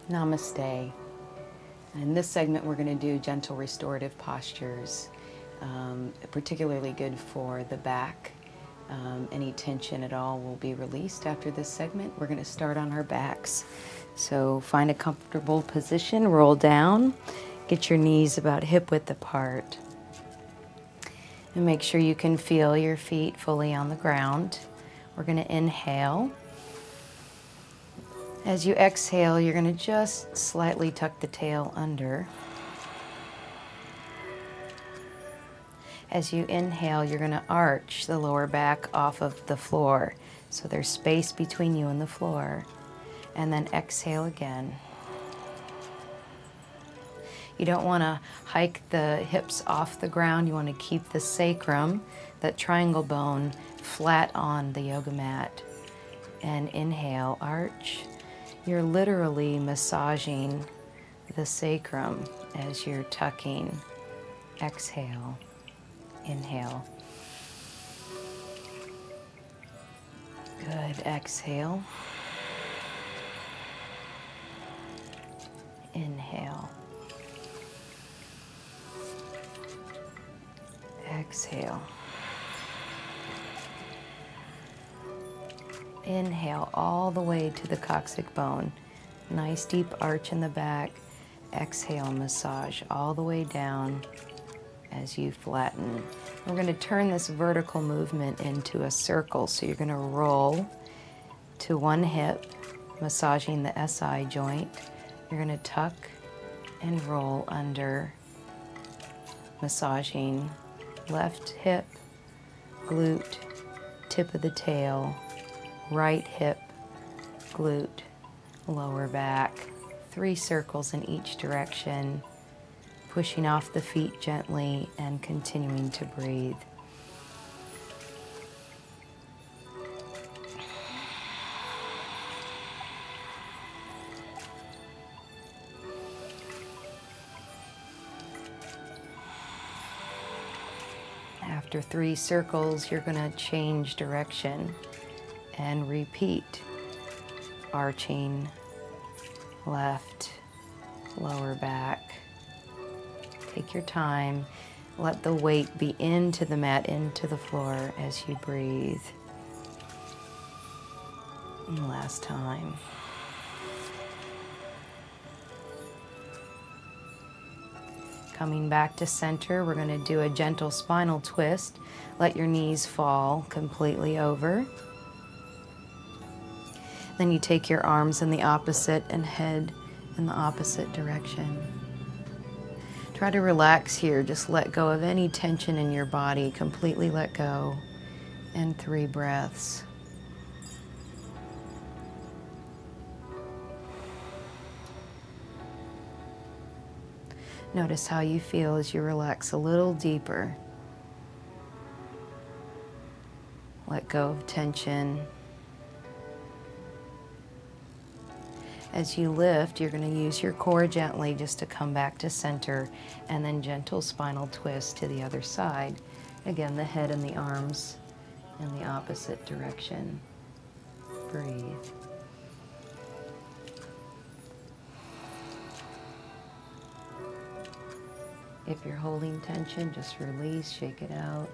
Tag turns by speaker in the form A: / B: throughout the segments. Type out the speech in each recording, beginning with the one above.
A: Namaste. In this segment, we're going to do gentle restorative postures, particularly good for the back. Any tension at all will be released after this segment. We're going to start on our backs. So find a comfortable position, roll down, get your knees about hip width apart, and make sure you can feel your feet fully on the ground. We're going to inhale. As you exhale, you're going to just slightly tuck the tail under. As you inhale, you're going to arch the lower back off of the floor, so there's space between you and the floor. And then exhale again. You don't want to hike the hips off the ground. You want to keep the sacrum, that triangle bone, flat on the yoga mat. And inhale, arch. You're literally massaging the sacrum as you're tucking. Exhale, inhale. Good, exhale. Inhale. Exhale. Inhale all the way to the coccyx bone. Nice deep arch in the back. Exhale, massage all the way down as you flatten. We're going to turn this vertical movement into a circle. So you're going to roll to one hip, massaging the SI joint. You're going to tuck and roll under, massaging left hip, glute, tip of the tail, right hip, glute, lower back. 3 circles in each direction, pushing off the feet gently and continuing to breathe. After 3 circles, you're going to change direction and repeat. Arching, left, lower back. Take your time. Let the weight be into the mat, into the floor as you breathe. And last time. Coming back to center, we're going to do a gentle spinal twist. Let your knees fall completely over. Then you take your arms in the opposite and head in the opposite direction. Try to relax here. Just let go of any tension in your body. Completely let go. And 3 breaths. Notice how you feel as you relax a little deeper. Let go of tension. As you lift, you're going to use your core gently just to come back to center, and then gentle spinal twist to the other side. Again, the head and the arms in the opposite direction. Breathe. If you're holding tension, just release, shake it out.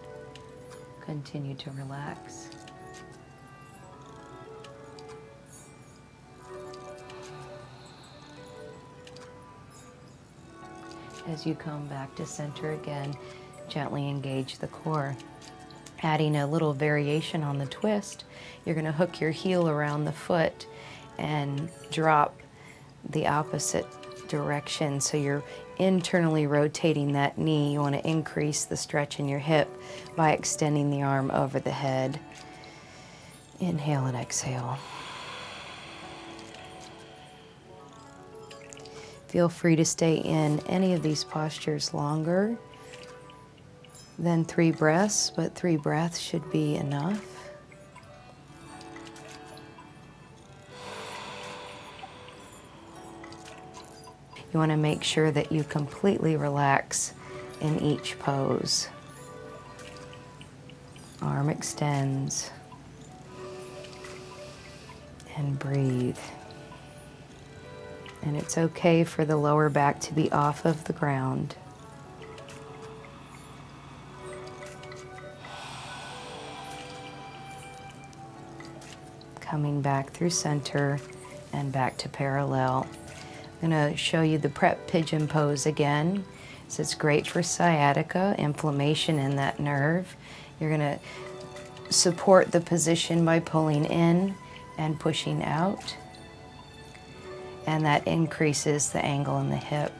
A: Continue to relax. As you come back to center again, gently engage the core. Adding a little variation on the twist, you're going to hook your heel around the foot and drop the opposite direction. So you're internally rotating that knee. You want to increase the stretch in your hip by extending the arm over the head. Inhale and exhale. Feel free to stay in any of these postures longer than 3 breaths, but 3 breaths should be enough. You want to make sure that you completely relax in each pose. Arm extends and breathe. And it's okay for the lower back to be off of the ground. Coming back through center and back to parallel. I'm going to show you the prep pigeon pose again. So it's great for sciatica, inflammation in that nerve. You're going to support the position by pulling in and pushing out. And that increases the angle in the hip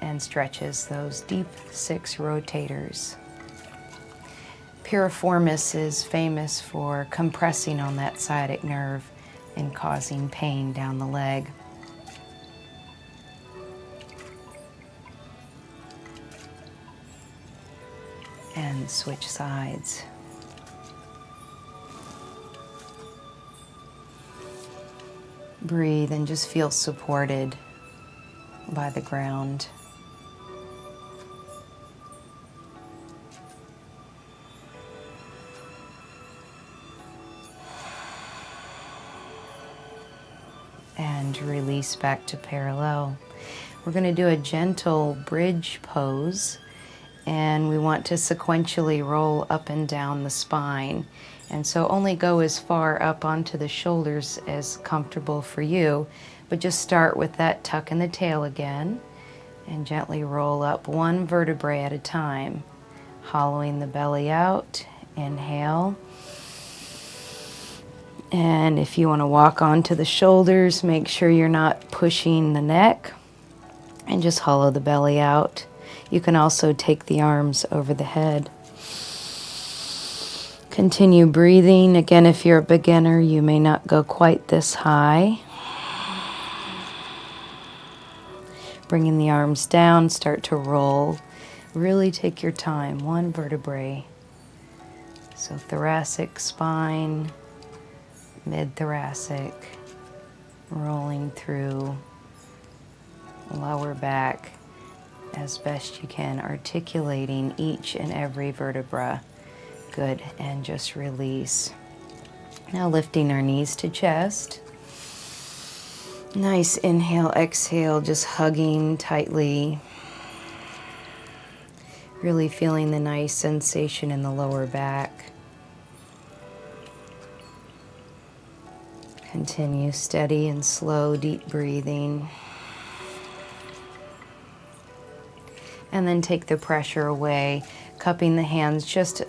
A: and stretches those deep 6 rotators. Piriformis is famous for compressing on that sciatic nerve and causing pain down the leg. And switch sides. Breathe and just feel supported by the ground. And release back to parallel. We're going to do a gentle bridge pose, and we want to sequentially roll up and down the spine. And so only go as far up onto the shoulders as comfortable for you, but just start with that tuck in the tail again and gently roll up 1 vertebrae at a time, hollowing the belly out. Inhale. And if you want to walk onto the shoulders, make sure you're not pushing the neck and just hollow the belly out. You can also take the arms over the head. Continue breathing. Again, if you're a beginner, you may not go quite this high. Bringing the arms down, start to roll. Really take your time, 1 vertebrae. So thoracic spine, mid-thoracic, rolling through lower back as best you can, articulating each and every vertebra. Good, and just release. Now lifting our knees to chest. Nice inhale, exhale, just hugging tightly. Really feeling the nice sensation in the lower back. Continue steady and slow, deep breathing. And then take the pressure away, cupping the hands just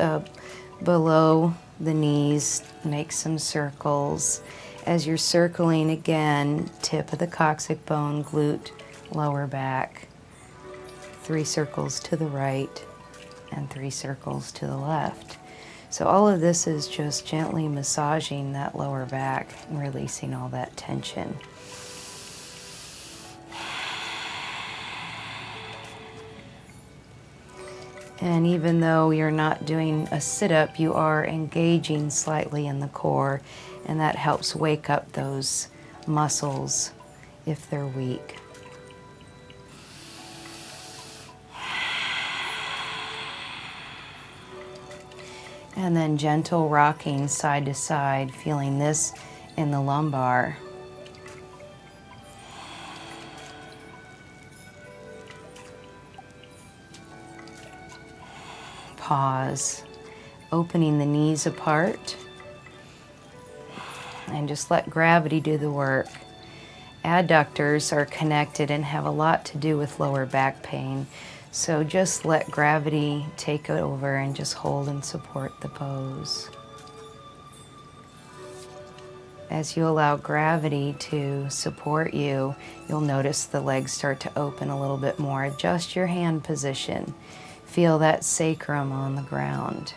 A: below the knees. Make some circles. As you're circling again, tip of the coccyx bone, glute, lower back. 3 circles to the right and 3 circles to the left. So all of this is just gently massaging that lower back and releasing all that tension. And even though you're not doing a sit-up, you are engaging slightly in the core, and that helps wake up those muscles if they're weak. And then gentle rocking side to side, feeling this in the lumbar. Pause, opening the knees apart, and just let gravity do the work. Adductors are connected and have a lot to do with lower back pain, so just let gravity take over and just hold and support the pose. As you allow gravity to support you, you'll notice the legs start to open a little bit more. Adjust your hand position. Feel that sacrum on the ground.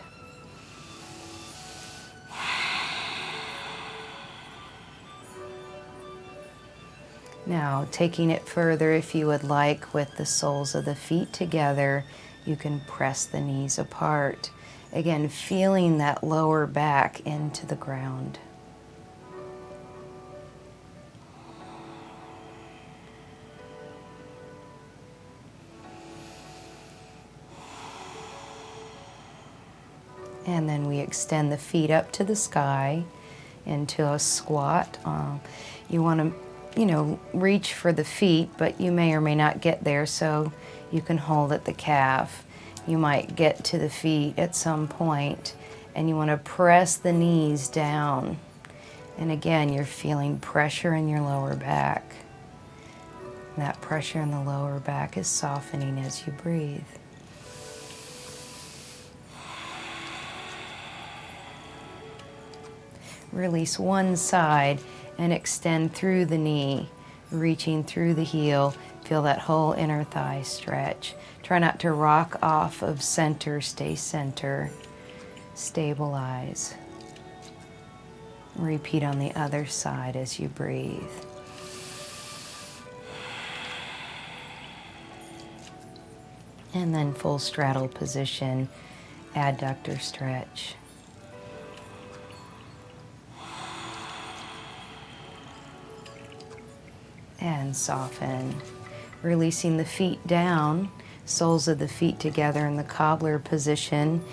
A: Now, taking it further, if you would like, with the soles of the feet together, you can press the knees apart. Again, feeling that lower back into the ground. And then we extend the feet up to the sky into a squat. You want to reach for the feet, but you may or may not get there, so you can hold at the calf. You might get to the feet at some point, and you want to press the knees down. And again, you're feeling pressure in your lower back. That pressure in the lower back is softening as you breathe. Release one side and extend through the knee, reaching through the heel. Feel that whole inner thigh stretch. Try not to rock off of center. Stay center. Stabilize. Repeat on the other side as you breathe. And then full straddle position, adductor stretch. And soften, releasing the feet down, soles of the feet together in the cobbler position.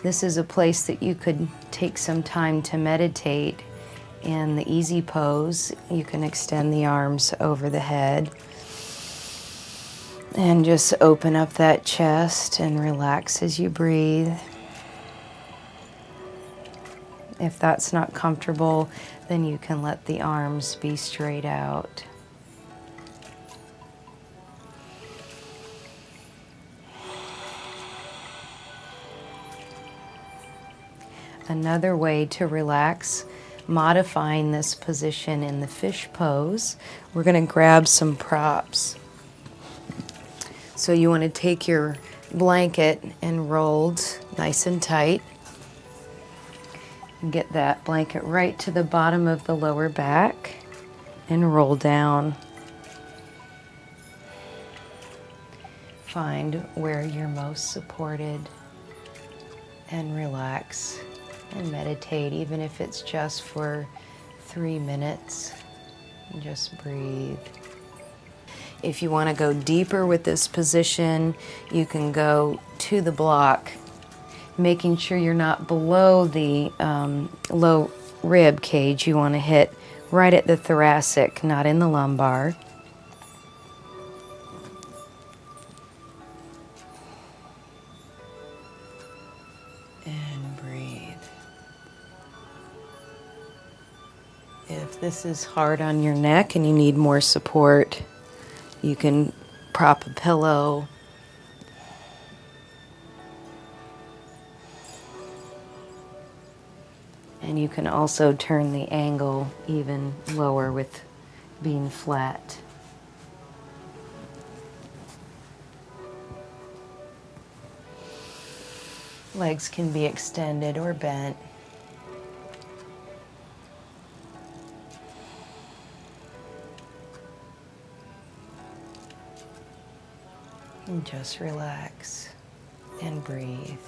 A: This is a place that you could take some time to meditate in the easy pose. You can extend the arms over the head and just open up that chest and relax as you breathe. If that's not comfortable, then you can let the arms be straight out. Another way to relax, modifying this position in the fish pose, we're going to grab some props. So you want to take your blanket and rolled nice and tight. Get that blanket right to the bottom of the lower back and roll down. Find where you're most supported and relax. And meditate, even if it's just for 3 minutes. Just breathe. If you want to go deeper with this position, you can go to the block, making sure you're not below the low rib cage. You want to hit right at the thoracic, not in the lumbar. And breathe. If this is hard on your neck and you need more support, you can prop a pillow. And you can also turn the angle even lower with being flat. Legs can be extended or bent. And just relax and breathe.